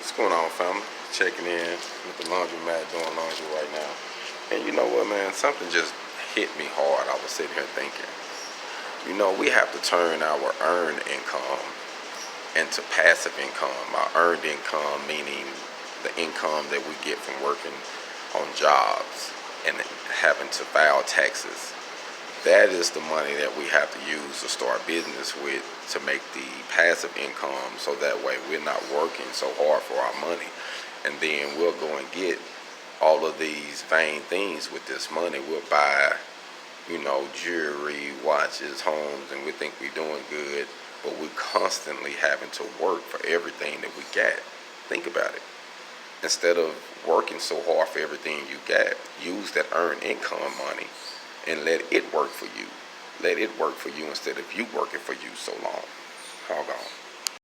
What's going on, family? Checking in with the laundromat, doing laundry right now. And you know what, man? Something just hit me hard. I was sitting here thinking, we have to turn our earned income into passive income. Our earned income meaning the income that we get from working on jobs and having to file taxes. That is the money that we have to use to start business with, to make the passive income, so that way we're not working so hard for our money. And then we'll go and get all of these vain things with this money. We'll buy, jewelry, watches, homes, and we think we're doing good, but we're constantly having to work for everything that we got. Think about it. Instead of working so hard for everything you got, use that earned income money and let it work for you. Let it work for you instead of you working for you so long. Hold on.